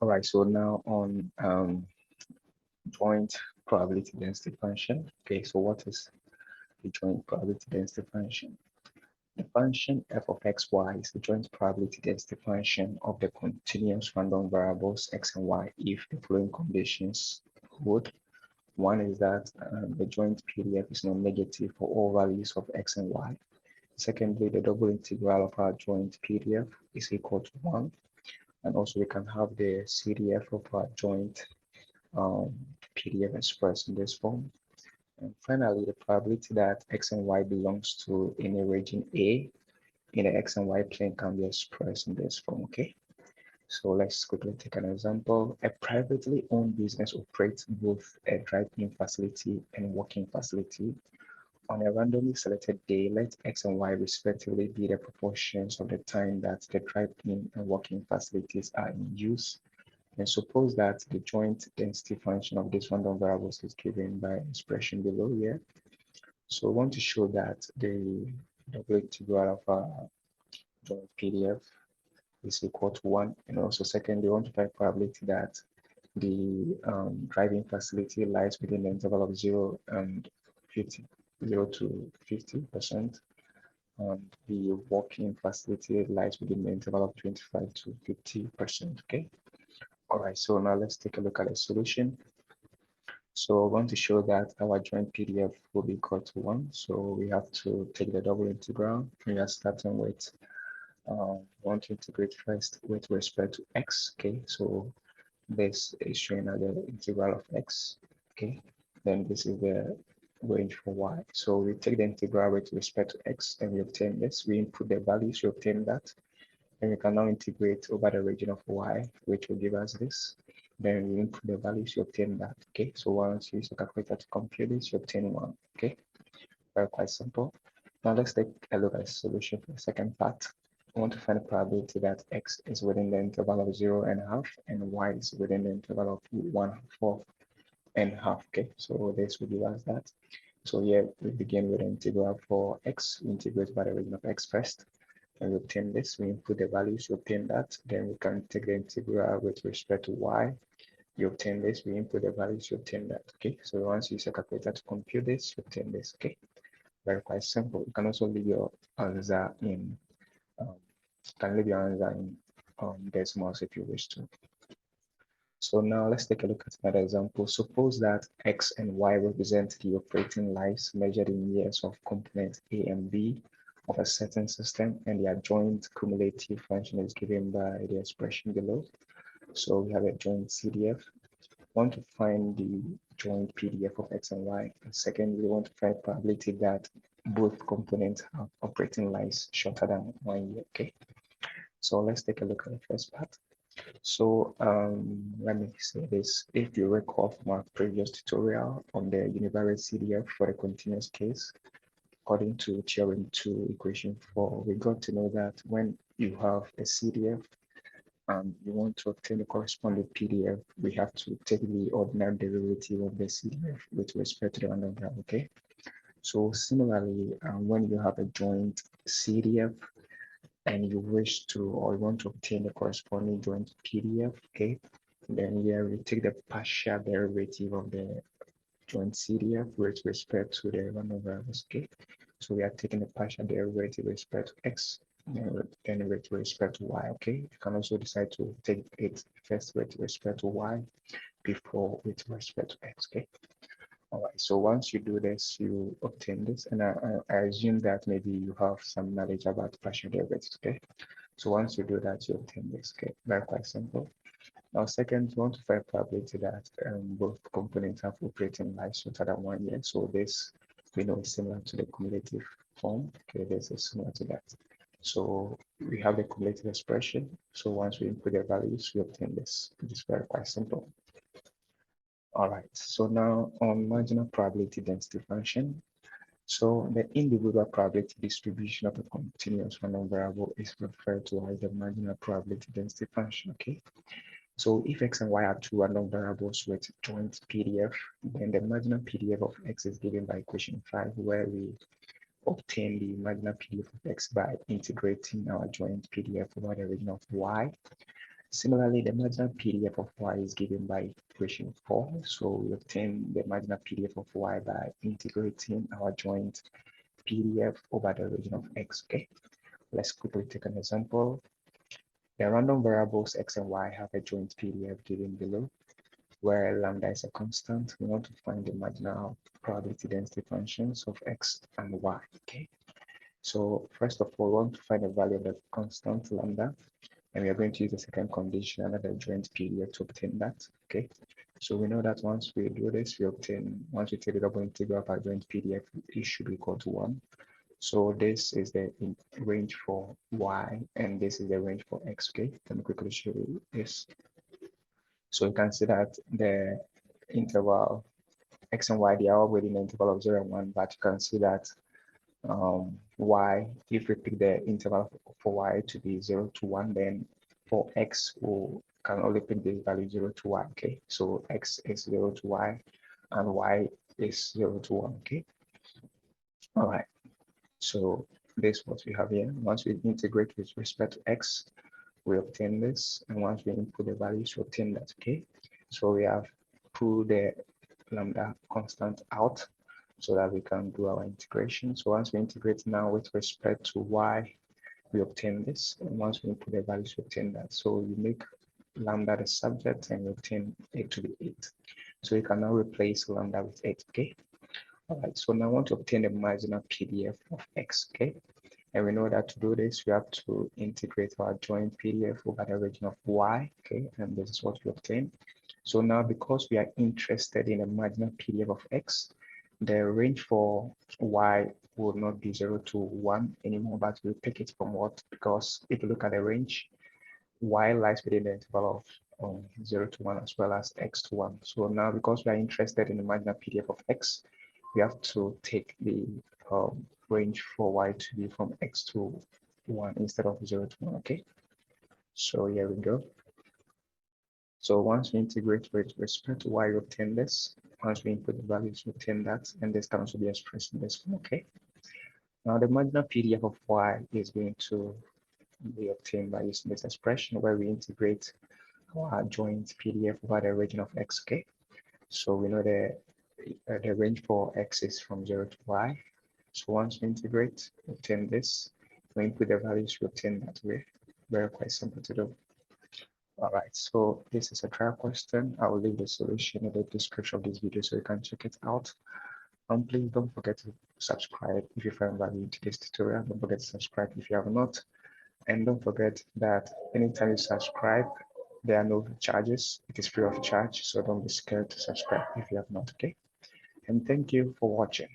All right, so now on joint probability density function. Okay, so what is the joint probability density function? The function f of xy is the joint probability density function of the continuous random variables x and y if the following conditions hold. One is that the joint PDF is non-negative for all values of x and y. Secondly, the double integral of our joint PDF is equal to 1. And also we can have the CDF of our joint PDF expressed in this form. And finally, the probability that x and y belongs to any region A in the x and y plane can be expressed in this form, okay? So let's quickly take an example. A privately owned business operates both a drive-in facility and walk-in facility. On a randomly selected day, let x and y respectively be the proportions of the time that the drive-in and walk-in facilities are in use. And suppose that the joint density function of these random variables is given by expression below here. So we want to show that the double integral of our joint PDF is equal to 1. And also secondly, we want to find probability that the driving facility lies within the interval of 0 to 50%. And the walk-in facility lies within the interval of 25 to 50%, okay? All right, so now let's take a look at the solution. So I want to show that our joint PDF will be equal to 1. So we have to take the double integral. We are starting with want to integrate first with respect to x, okay? So this is showing as the integral of x, okay? Then this is the range for y. So we take the integral with respect to x and we obtain this. We input the values, we obtain that. And we can now integrate over the region of y, which will give us this. Then we input the values, you obtain that, okay? So once you use a calculator to compute this, you obtain 1, okay? Very quite simple. Now let's take a look at the solution for the second part. I want to find the probability that x is within the interval of 0.5 and y is within the interval of 1/4.5, okay? So this will give us that. So here we begin with the integral for x. We integrate by the region of x first. And we obtain this, we input the values, we obtain that. Then we can take the integral with respect to y. You obtain this, we input the values, you obtain that, okay? So once you use a calculator to compute this, you obtain this, okay? Very quite simple. You can also leave your answer in, decimals if you wish to. So now let's take a look at another example. Suppose that x and y represent the operating lives measured in years of components A and B of a certain system, and their joint cumulative function is given by the expression below. So we have a joint CDF. We want to find the joint PDF of x and y. And second, we want to find probability that both components have operating lives shorter than 1 year, okay? So let's take a look at the first part. So let me say this. If you recall from our previous tutorial on the univariate CDF for the continuous case, according to theorem 2 equation 4, we got to know that when you have a CDF and you want to obtain the corresponding PDF, we have to take the ordinary derivative of the CDF with respect to the random variable, okay? So similarly, when you have a joint CDF and you wish to, or you want to obtain the corresponding joint PDF, okay, then here we take the partial derivative of the joint CDF with respect to the random variables, okay? So we are taking the partial derivative with respect to x, then with respect to y, okay? You can also decide to take it first with respect to y before with respect to x, okay? All right, so once you do this, you obtain this, and I assume that maybe you have some knowledge about partial derivatives, okay? So once you do that, you obtain this, okay? Very quite simple. Now, second, you want to find probability that both components have operating lives shorter than 1 year. So this, we know, is similar to the cumulative form, okay? This is similar to that. So we have the cumulative expression. So once we input the values, we obtain this, which is very quite simple. All right, so now on marginal probability density function. So the individual probability distribution of a continuous random variable is referred to as the marginal probability density function, okay? So if x and y are two random variables with joint PDF, then the marginal PDF of x is given by equation 5, where we obtain the marginal PDF of x by integrating our joint PDF over the region of y. Similarly, the marginal PDF of y is given by equation 4. So we obtain the marginal PDF of y by integrating our joint PDF over the region of x. Okay, let's quickly take an example. The random variables x and y have a joint PDF given below, where lambda is a constant. We want to find the marginal probability density functions of x and y. Okay, so first of all, we want to find the value of the constant lambda, and we are going to use the second condition under the joint PDF to obtain that. Okay, so we know that once we do this, once we take the double integral of our joint PDF, it should be equal to 1. So this is the range for y, and this is the range for x. Okay, let me quickly show you this. So you can see that the interval x and y, they are all within the interval of 0 and 1, but you can see that y, if we pick the interval for y to be 0 to 1, then for x, we can only pick the value 0 to y. Okay, so x is 0 to y, and y is 0 to 1. Okay, all right. So this is what we have here. Once we integrate with respect to x, we obtain this, and once we input the values, we obtain that. Okay, so we have pulled the lambda constant out so that we can do our integration. So once we integrate now with respect to y, we obtain this, and once we input the values, we obtain that. So you make lambda the subject, and you obtain it to be 8. So you can now replace lambda with 8. Okay, all right, so now I want to obtain the marginal PDF of x. Okay, and we know that to do this, we have to integrate our joint PDF over the region of y. Okay, and this is what we obtain. So now, because we are interested in the marginal PDF of x, the range for y will not be 0 to 1 anymore, but we'll pick it from what? Because if you look at the range, y lies within the interval of 0 to 1 as well as x to 1. So now, because we are interested in the marginal PDF of x, we have to take the range for y to be from x to 1 instead of 0 to 1. Okay, so here we go. So once we integrate with respect to y, we obtain this. Once we input the values, we obtain that, and this can also be expressed in this one. Okay, now the marginal PDF of y is going to be obtained by using this expression where we integrate our joint PDF over the region of x. Okay, so we know the range for x is from 0 to y. So once we integrate, we obtain this. We input the values, we obtain that way. Very quite simple to do. All right, so this is a trial question. I will leave the solution in the description of this video so you can check it out. Please don't forget to subscribe if you find value to this tutorial. Don't forget to subscribe if you have not. And don't forget that anytime you subscribe, there are no charges. It is free of charge, so don't be scared to subscribe if you have not, okay? And thank you for watching.